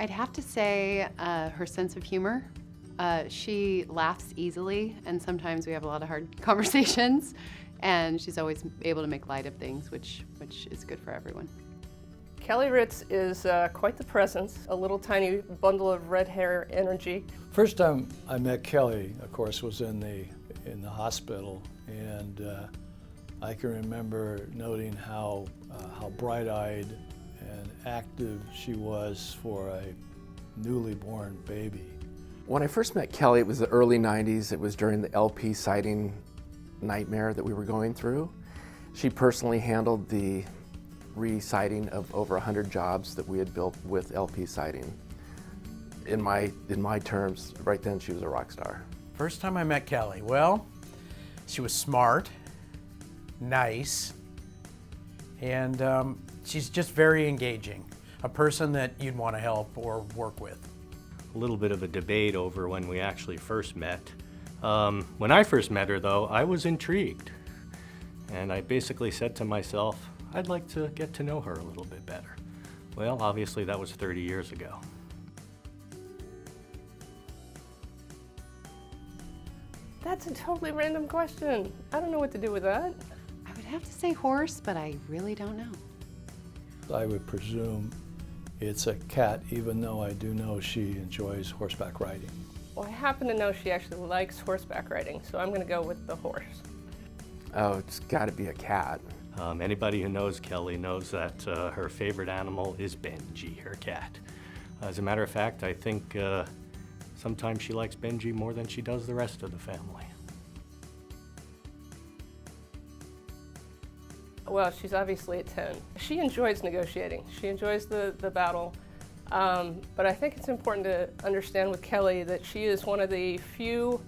I'd have to say her sense of humor. She laughs easily, and sometimes we have a lot of hard conversations, and she's always able to make light of things, which is good for everyone. Kelly Ritz is quite the presence, a little tiny bundle of red hair energy. First time I met Kelly, of course, was in the hospital, and I can remember noting how bright-eyed and active she was for a newly born baby. When I first met Kelly, it was the early 90s. It was during the LP sighting nightmare that we were going through. She personally handled the re-sighting of over 100 jobs that we had built with LP sighting. In my terms, right then she was a rock star. First time I met Kelly, well, she was smart, nice, and she's just very engaging. A person that you'd want to help or work with. A little bit of a debate over when we actually first met. When I first met her, though, I was intrigued. And I basically said to myself, I'd like to get to know her a little bit better. Well, obviously that was 30 years ago. That's a totally random question. I don't know what to do with that. I would have to say horse, but I really don't know. I would presume it's a cat, even though I do know she enjoys horseback riding. Well, I happen to know she actually likes horseback riding, so I'm going to go with the horse. Oh, it's got to be a cat. Anybody who knows Kelly knows that her favorite animal is Benji, her cat. As a matter of fact, I think sometimes she likes Benji more than she does the rest of the family. Well, she's obviously a 10. She enjoys negotiating. She enjoys the battle. But I think it's important to understand with Kelly that she is one of the few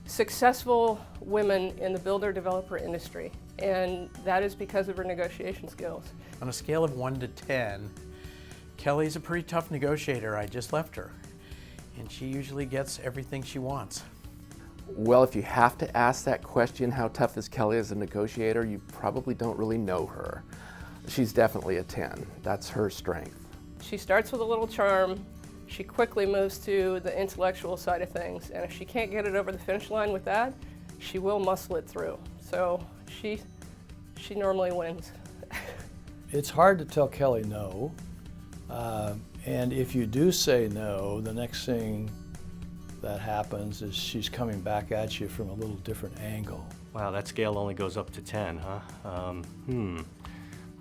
successful women in the builder-developer industry. And that is because of her negotiation skills. On a scale of 1 to 10, Kelly's a pretty tough negotiator. I just left her, and she usually gets everything she wants. Well, if you have to ask that question, how tough is Kelly as a negotiator, you probably don't really know her. She's definitely a 10. That's her strength. She starts with a little charm. She quickly moves to the intellectual side of things. And if she can't get it over the finish line with that, she will muscle it through. So she normally wins. It's hard to tell Kelly no. And if you do say no, the next thing that happens is she's coming back at you from a little different angle. Wow, that scale only goes up to 10, huh?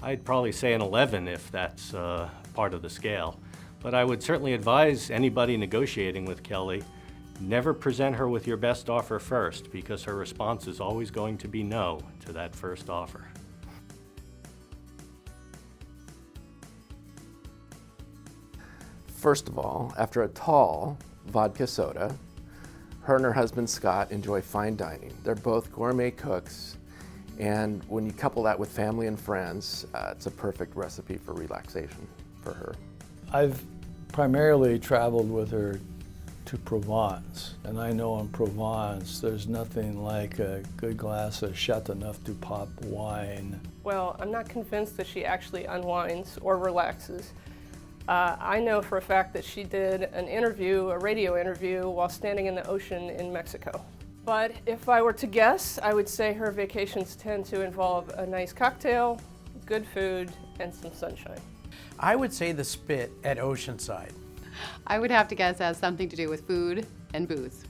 I'd probably say an 11 if that's part of the scale. But I would certainly advise anybody negotiating with Kelly, never present her with your best offer first, because her response is always going to be no to that first offer. First of all, after a tall vodka soda, her and her husband Scott enjoy fine dining. They're both gourmet cooks, and when you couple that with family and friends, it's a perfect recipe for relaxation for her. I've primarily traveled with her to Provence, and I know in Provence there's nothing like a good glass of Chateauneuf-du-Pape wine. Well, I'm not convinced that she actually unwinds or relaxes. I know for a fact that she did an interview, a radio interview, while standing in the ocean in Mexico. But if I were to guess, I would say her vacations tend to involve a nice cocktail, good food, and some sunshine. I would say the spit at Oceanside. I would have to guess it has something to do with food and booze.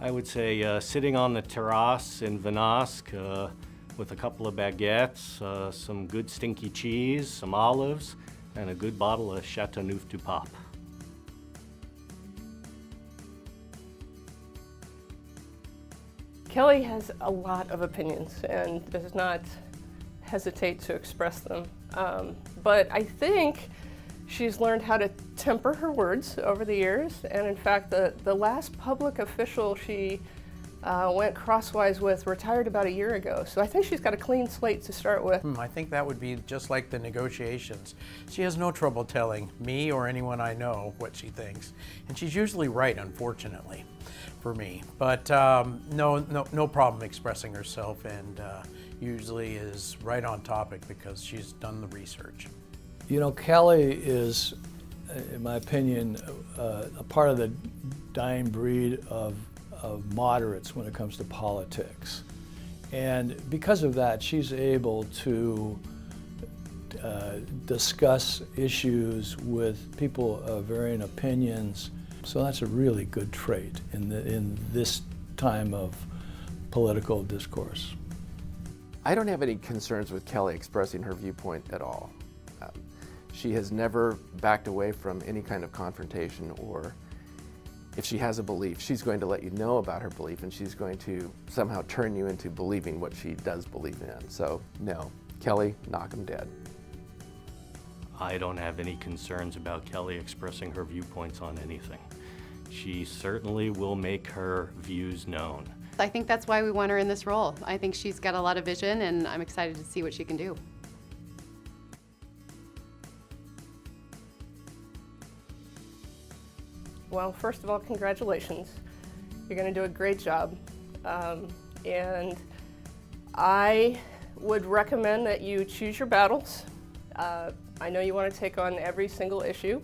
I would say sitting on the terrace in Venasque with a couple of baguettes, some good stinky cheese, some olives, and a good bottle of Chateauneuf-du-Pape. Kelly has a lot of opinions and does not hesitate to express them. But I think she's learned how to temper her words over the years. And in fact, the last public official she went crosswise with retired about a year ago. So I think she's got a clean slate to start with. I think that would be just like the negotiations. She has no trouble telling me or anyone I know what she thinks. And she's usually right, unfortunately, for me. But no problem expressing herself, and usually is right on topic because she's done the research. You know, Kelly is in my opinion, a part of the dying breed of moderates when it comes to politics. And because of that, she's able to discuss issues with people of varying opinions. So that's a really good trait in this time of political discourse. I don't have any concerns with Kelly expressing her viewpoint at all. She has never backed away from any kind of confrontation, or if she has a belief, she's going to let you know about her belief, and she's going to somehow turn you into believing what she does believe in. So no, Kelly, knock 'em dead. I don't have any concerns about Kelly expressing her viewpoints on anything. She certainly will make her views known. I think that's why we want her in this role. I think she's got a lot of vision, and I'm excited to see what she can do. Well, first of all, congratulations. You're going to do a great job. And I would recommend that you choose your battles. I know you want to take on every single issue,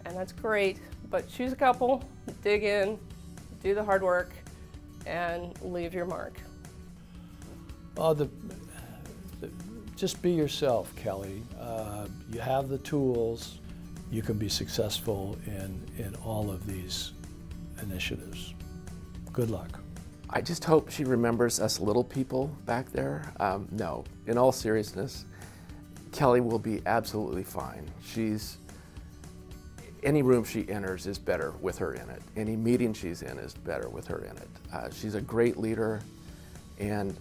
and that's great, but choose a couple, dig in, do the hard work, and leave your mark. Well, just be yourself, Kelly. You have the tools. You can be successful in all of these initiatives. Good luck. I just hope she remembers us little people back there. No, in all seriousness, Kelly will be absolutely fine. Any room she enters is better with her in it. Any meeting she's in is better with her in it. She's a great leader, and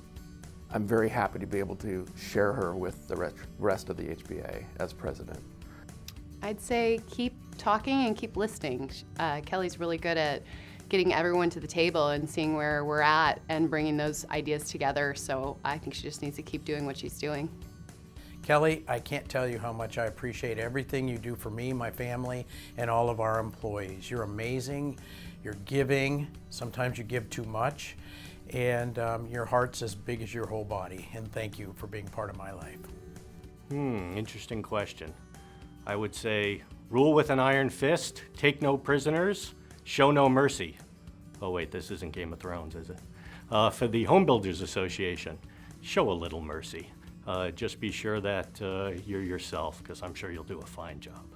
I'm very happy to be able to share her with the rest of the HBA as president. I'd say keep talking and keep listening. Kelly's really good at getting everyone to the table and seeing where we're at and bringing those ideas together, so I think she just needs to keep doing what she's doing. Kelly, I can't tell you how much I appreciate everything you do for me, my family, and all of our employees. You're amazing, you're giving, sometimes you give too much, and your heart's as big as your whole body, and thank you for being part of my life. Interesting question. I would say, rule with an iron fist, take no prisoners, show no mercy. Oh wait, this isn't Game of Thrones, is it? For the Home Builders Association, show a little mercy. Just be sure that you're yourself, because I'm sure you'll do a fine job.